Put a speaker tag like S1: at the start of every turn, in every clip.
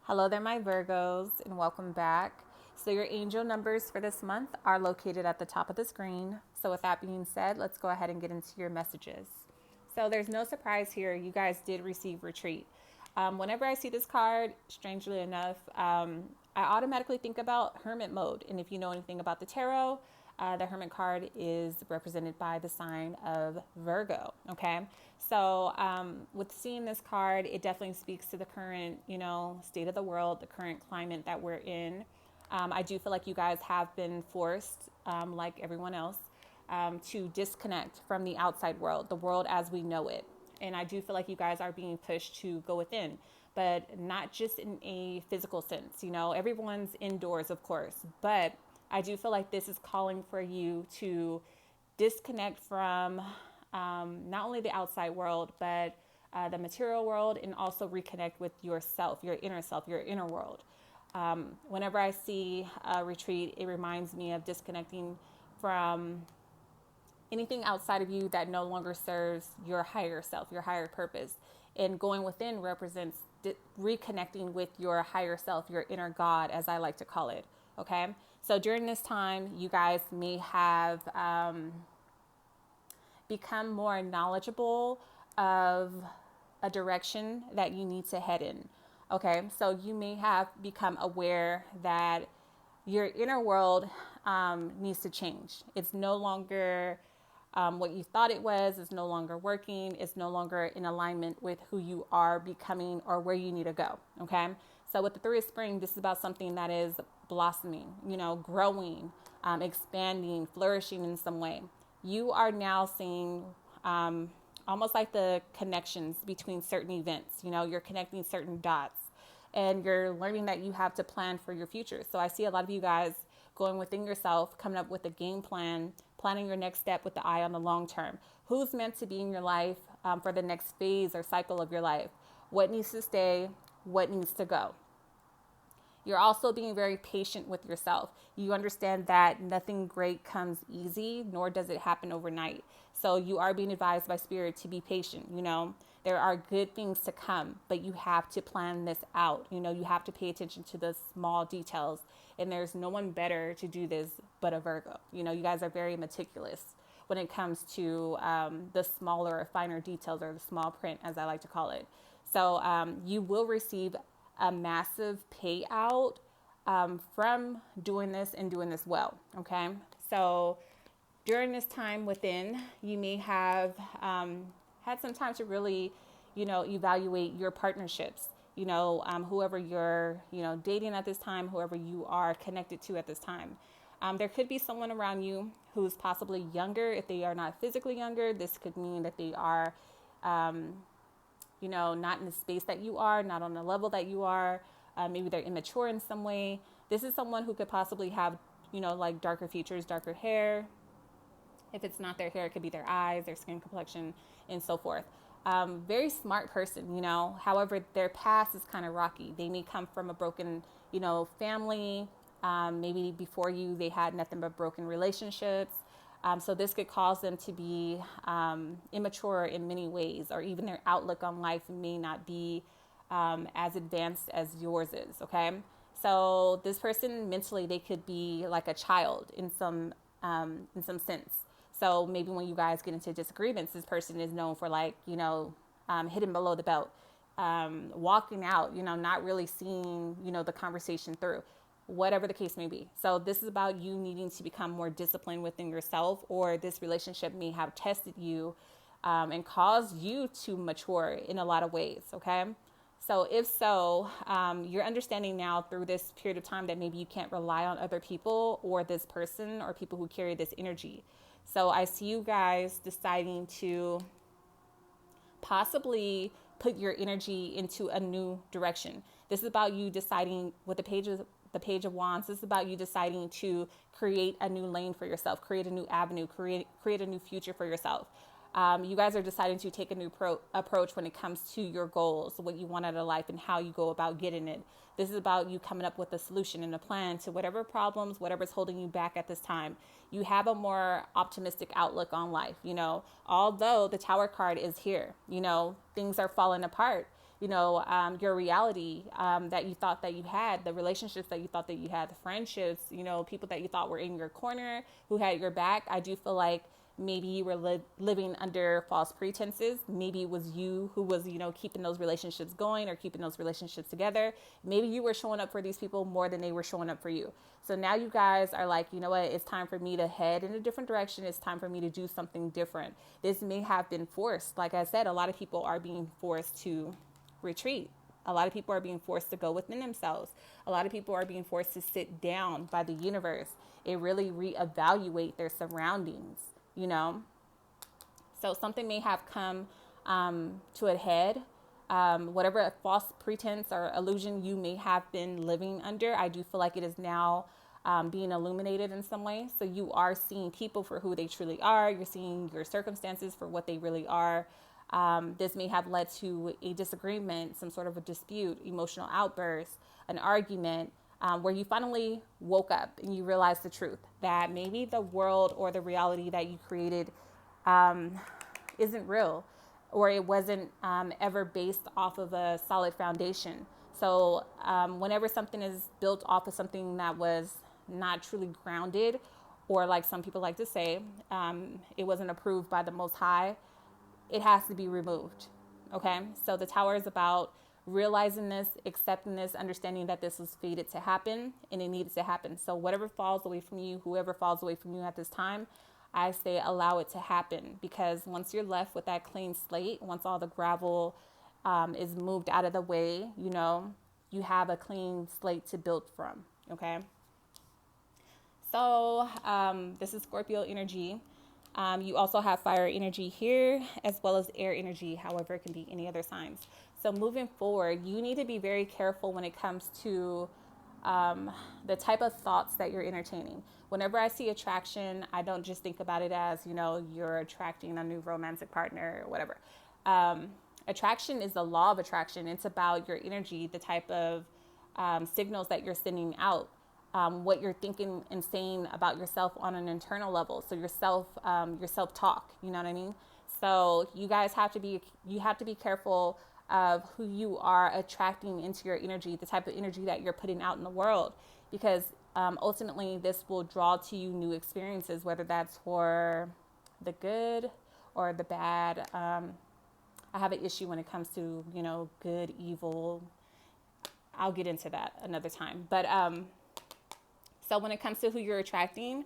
S1: Hello there, my Virgos, and welcome back. So, your angel numbers for this month are located at the top of the screen. So, with that being said, let's go ahead and get into your messages. So, there's no surprise here. You guys did receive retreat. Whenever I see this card, strangely enough, I automatically think about hermit mode. And if you know anything about the tarot, the hermit card is represented by the sign of Virgo. Okay. So, with seeing this card, it definitely speaks to the current, state of the world, the current climate that we're in. I do feel like you guys have been forced, like everyone else, to disconnect from the outside world, the world as we know it. And I do feel like you guys are being pushed to go within, but not just in a physical sense. Everyone's indoors, of course, but I do feel like this is calling for you to disconnect from not only the outside world, but the material world, and also reconnect with yourself, your inner world. Whenever I see a retreat, it reminds me of disconnecting from anything outside of you that no longer serves your higher self, your higher purpose. And going within represents reconnecting with your higher self, your inner God, as I like to call it. Okay. So during this time, you guys may have become more knowledgeable of a direction that you need to head in. Okay. So you may have become aware that your inner world needs to change. It's no longer what you thought it was. It's no longer working. It's no longer in alignment with who you are becoming or where you need to go. Okay. So with the Three of Spring, this is about something that is blossoming, growing, expanding, flourishing in some way. You are now seeing almost like the connections between certain events. You're connecting certain dots, and you're learning that you have to plan for your future. So I see a lot of you guys going within yourself, coming up with a game plan, planning your next step with the eye on the long term. Who's meant to be in your life for the next phase or cycle of your life? What needs to stay? What needs to go? You're also being very patient with yourself. You understand that nothing great comes easy, nor does it happen overnight. So you are being advised by Spirit to be patient. There are good things to come, but you have to plan this out. You have to pay attention to the small details. And there's no one better to do this but a Virgo. You guys are very meticulous when it comes to the smaller or finer details, or the small print, as I like to call it. So you will receive a massive payout from doing this and doing this well. Okay. So during this time within, you may have had some time to really, evaluate your partnerships. Whoever you're, dating at this time, whoever you are connected to at this time. There could be someone around you who's possibly younger. If they are not physically younger, this could mean that they are not in the space that you are, not on the level that you are. Maybe they're immature in some way. This is someone who could possibly have, like darker features, darker hair. If it's not their hair, it could be their eyes, their skin complexion, and so forth. Very smart person, However, their past is kind of rocky. They may come from a broken, family. Maybe before you, they had nothing but broken relationships. So this could cause them to be immature in many ways, or even their outlook on life may not be as advanced as yours is. Okay. So this person mentally, they could be like a child in some sense. So maybe when you guys get into disagreements, this person is known for hidden below the belt, walking out, not really seeing, the conversation through, whatever the case may be. So this is about you needing to become more disciplined within yourself, or this relationship may have tested you and caused you to mature in a lot of ways. Okay. So if so, you're understanding now through this period of time that maybe you can't rely on other people or this person or people who carry this energy. So I see you guys deciding to possibly put your energy into a new direction. This is about you deciding with the Page of Wands. This is about you deciding to create a new lane for yourself, create a new avenue, create a new future for yourself. You guys are deciding to take a new approach when it comes to your goals, what you want out of life, and how you go about getting it. This is about you coming up with a solution and a plan to whatever problems, whatever's holding you back at this time. You have a more optimistic outlook on life. Although the Tower card is here, things are falling apart. your reality that you thought that you had, the relationships that you thought that you had, the friendships, people that you thought were in your corner, who had your back. I do feel like maybe you were living under false pretenses. Maybe it was you who was, keeping those relationships going or keeping those relationships together. Maybe you were showing up for these people more than they were showing up for you. So now you guys are like, you know what, it's time for me to head in a different direction. It's time for me to do something different. This may have been forced. Like I said, a lot of people are being forced to retreat. A lot of people are being forced to go within themselves. A lot of people are being forced to sit down by the universe and really reevaluate their surroundings, So something may have come to a head. Whatever false pretense or illusion you may have been living under, I do feel like it is now being illuminated in some way. So you are seeing people for who they truly are. You're seeing your circumstances for what they really are. This may have led to a disagreement, some sort of a dispute, emotional outburst, an argument, where you finally woke up and you realized the truth that maybe the world or the reality that you created isn't real, or it wasn't ever based off of a solid foundation. So whenever something is built off of something that was not truly grounded, or like some people like to say, it wasn't approved by the Most High, it has to be removed. Okay, so the tower is about realizing this, accepting this, understanding that this was fated to happen and it needed to happen. So whatever falls away from you, whoever falls away from you at this time, I say allow it to happen, because once you're left with that clean slate, once all the gravel is moved out of the way, you have a clean slate to build from. Okay. So this is Scorpio energy. You also have fire energy here, as well as air energy. However, it can be any other signs. So moving forward, you need to be very careful when it comes to the type of thoughts that you're entertaining. Whenever I see attraction, I don't just think about it as, you're attracting a new romantic partner or whatever. Attraction is the law of attraction. It's about your energy, the type of signals that you're sending out. What you're thinking and saying about yourself on an internal level. So your self-talk, you know what I mean? So you guys have to be careful of who you are attracting into your energy, the type of energy that you're putting out in the world, because ultimately this will draw to you new experiences, whether that's for the good or the bad. I have an issue when it comes to, good, evil. I'll get into that another time. But so when it comes to who you're attracting,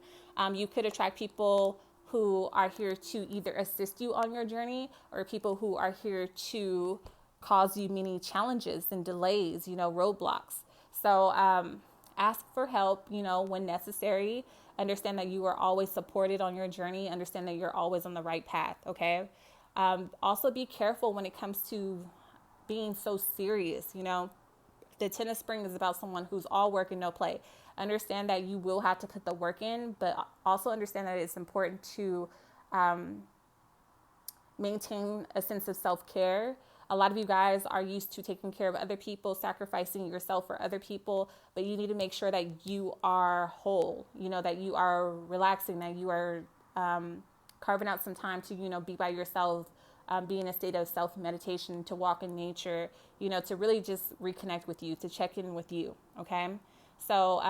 S1: you could attract people who are here to either assist you on your journey, or people who are here to cause you many challenges and delays, roadblocks. So ask for help, when necessary. Understand that you are always supported on your journey. Understand that you're always on the right path, okay? Also be careful when it comes to being so serious, The Ten of Spring is about someone who's all work and no play. Understand that you will have to put the work in, but also understand that it's important to maintain a sense of self-care. A lot of you guys are used to taking care of other people, sacrificing yourself for other people, but you need to make sure that you are whole, that you are relaxing, that you are carving out some time to, be by yourself, be in a state of self-meditation, to walk in nature, to really just reconnect with you, to check in with you, okay? So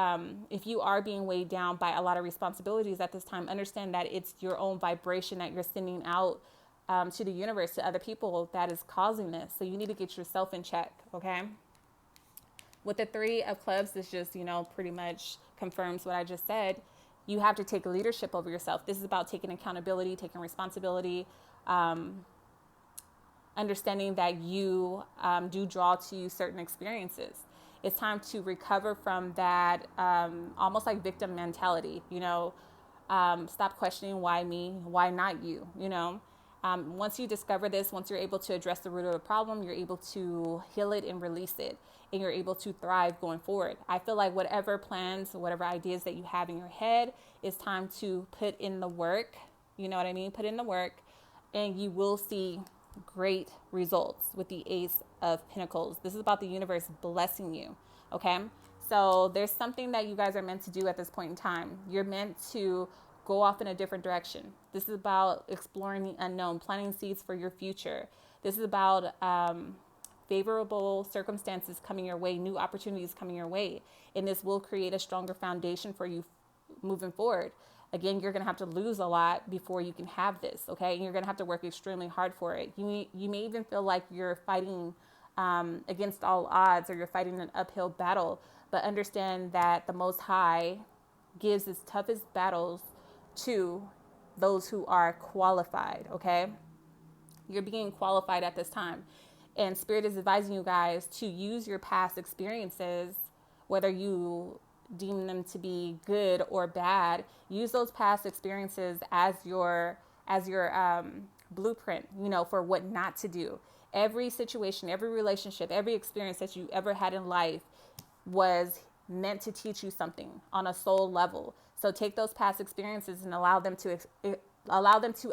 S1: if you are being weighed down by a lot of responsibilities at this time, understand that it's your own vibration that you're sending out to the universe, to other people, that is causing this. So you need to get yourself in check, okay? With the Three of Clubs, this just, pretty much confirms what I just said. You have to take leadership over yourself. This is about taking accountability, taking responsibility, understanding that you do draw to you certain experiences. It's time to recover from that almost like victim mentality, stop questioning why me, why not you, Once you discover this, once you're able to address the root of the problem, you're able to heal it and release it, and you're able to thrive going forward. I feel like whatever plans, whatever ideas that you have in your head, it's time to put in the work, you know what I mean? Put in the work, and you will see great results with the Ace of Pentacles. This is about the universe blessing you, okay? So there's something that you guys are meant to do at this point in time. You're meant to go off in a different direction. This is about exploring the unknown, planting seeds for your future. This is about favorable circumstances coming your way, new opportunities coming your way. And this will create a stronger foundation for you moving forward. Again, you're going to have to lose a lot before you can have this, okay? And you're going to have to work extremely hard for it. You may even feel like you're fighting against all odds, or you're fighting an uphill battle, but understand that the Most High gives his toughest battles to those who are qualified, okay? You're being qualified at this time. And Spirit is advising you guys to use your past experiences, whether you deem them to be good or bad. Use those past experiences as your blueprint, for what not to do. Every situation, every relationship, every experience that you ever had in life was meant to teach you something on a soul level. So take those past experiences and allow them to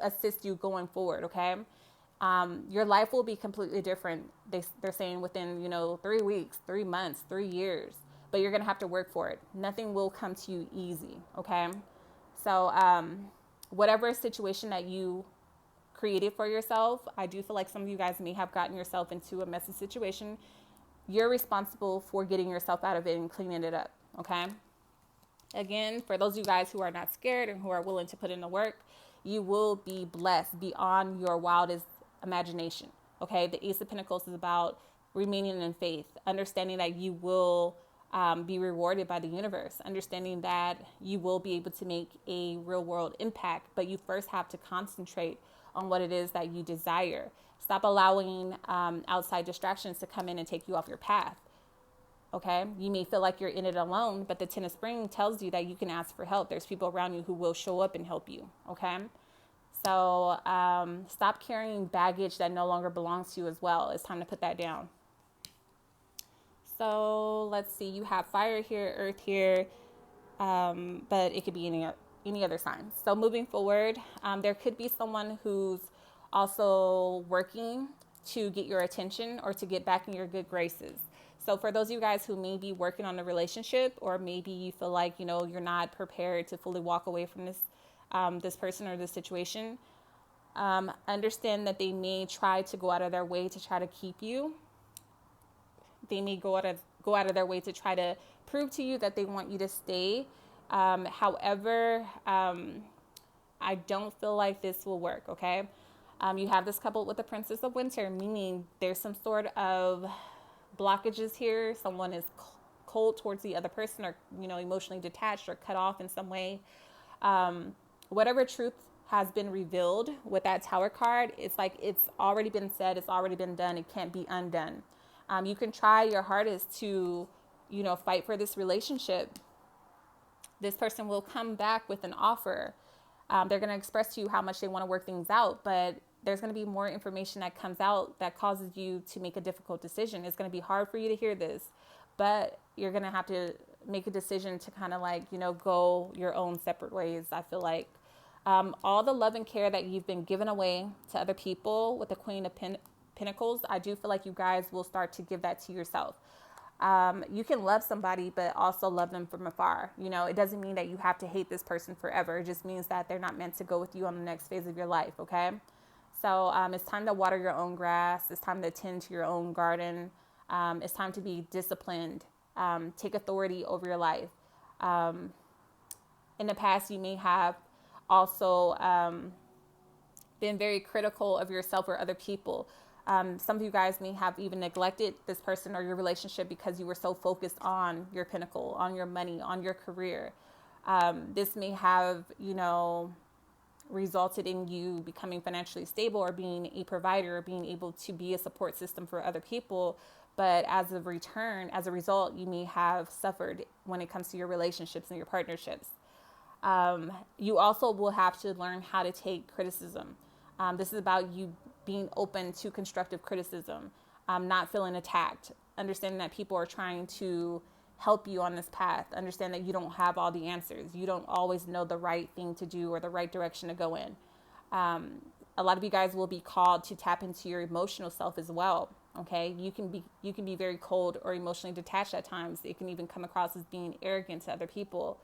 S1: assist you going forward, okay? Your life will be completely different. They're saying within, 3 weeks, 3 months, 3 years, but you're going to have to work for it. Nothing will come to you easy. Okay. So, whatever situation that you created for yourself, I do feel like some of you guys may have gotten yourself into a messy situation. You're responsible for getting yourself out of it and cleaning it up. Okay. Again, for those of you guys who are not scared and who are willing to put in the work, you will be blessed beyond your wildest imagination. Okay. The Ace of Pentacles is about remaining in faith, understanding that you will be rewarded by the universe, understanding that you will be able to make a real world impact, but you first have to concentrate on what it is that you desire. Stop allowing outside distractions to come in and take you off your path. Okay. You may feel like you're in it alone, but the Ten of Spring tells you that you can ask for help. There's people around you who will show up and help you. Okay. So stop carrying baggage that no longer belongs to you as well. It's time to put that down. So let's see, you have fire here, earth here, but it could be any other sign. So moving forward, there could be someone who's also working to get your attention or to get back in your good graces. So for those of you guys who may be working on a relationship, or maybe you feel like, you're not prepared to fully walk away from this person or this situation, understand that they may try to go out of their way to try to keep you. They may go out of their way to try to prove to you that they want you to stay. However, I don't feel like this will work, okay? You have this coupled with the Princess of Winter, meaning there's some sort of blockages here. Someone is cold towards the other person, or, emotionally detached or cut off in some way. Whatever truth has been revealed with that Tower card, it's like it's already been said, it's already been done, it can't be undone. You can try your hardest to, fight for this relationship. This person will come back with an offer. They're going to express to you how much they want to work things out, but there's going to be more information that comes out that causes you to make a difficult decision. It's going to be hard for you to hear this, but you're going to have to make a decision to kind of go your own separate ways. I feel like all the love and care that you've been given away to other people with the Queen of Pentacles, I do feel like you guys will start to give that to yourself. You can love somebody, but also love them from afar. It doesn't mean that you have to hate this person forever. It just means that they're not meant to go with you on the next phase of your life. Okay. So, it's time to water your own grass. It's time to tend to your own garden. It's time to be disciplined. Take authority over your life. In the past, you may have also, been very critical of yourself or other people. Some of you guys may have even neglected this person or your relationship because you were so focused on your pinnacle, on your money, on your career. This may have, resulted in you becoming financially stable or being a provider or being able to be a support system for other people. But as a result, you may have suffered when it comes to your relationships and your partnerships. You also will have to learn how to take criticism. This is about you being open to constructive criticism, not feeling attacked, understanding that people are trying to help you on this path. Understand that you don't have all the answers. You don't always know the right thing to do or the right direction to go in. A lot of you guys will be called to tap into your emotional self as well. Okay. You can be very cold or emotionally detached at times. It can even come across as being arrogant to other people.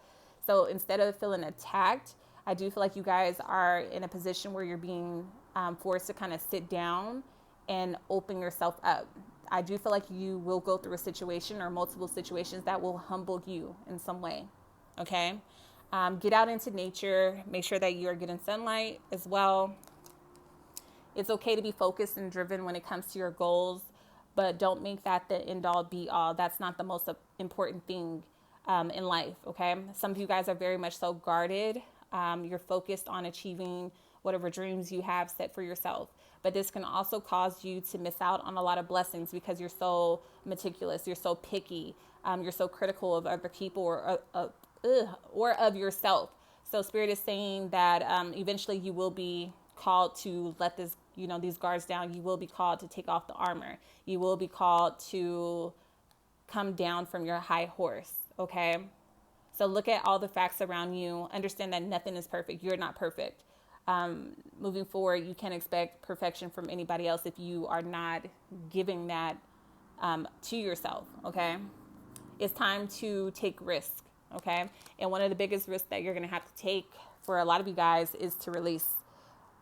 S1: So instead of feeling attacked, I do feel like you guys are in a position where you're being forced to kind of sit down and open yourself up. I do feel like you will go through a situation or multiple situations that will humble you in some way. Okay. Get out into nature. Make sure that you are getting sunlight as well. It's okay to be focused and driven when it comes to your goals, but don't make that the end all be all. That's not the most important thing in life, okay? Some of you guys are very much so guarded. You're focused on achieving whatever dreams you have set for yourself. But this can also cause you to miss out on a lot of blessings because you're so meticulous, you're so picky, you're so critical of other people or of yourself. So Spirit is saying that eventually you will be called to let these guards down. You will be called to take off the armor. You will be called to come down from your high horse. Okay. So look at all the facts around you. Understand that nothing is perfect. You're not perfect. Moving forward, you can't expect perfection from anybody else if you are not giving that to yourself. Okay. It's time to take risks. Okay. And one of the biggest risks that you're going to have to take for a lot of you guys is to release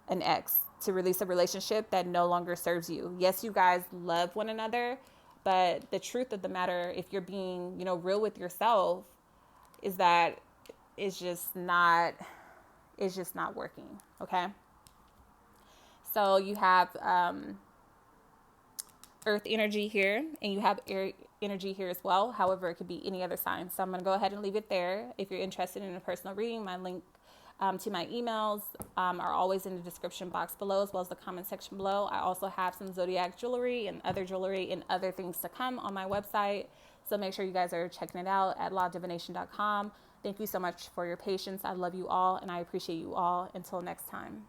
S1: an ex, to release a relationship that no longer serves you. Yes, you guys love one another, but the truth of the matter, if you're being, real with yourself, is that it's just not working. Okay. So you have earth energy here and you have air energy here as well. However, it could be any other sign. So I'm going to go ahead and leave it there. If you're interested in a personal reading, my link to my emails are always in the description box below, as well as the comment section below. I also have some Zodiac jewelry and other things to come on my website. So make sure you guys are checking it out at lawdivination.com. Thank you so much for your patience. I love you all and I appreciate you all. Until next time.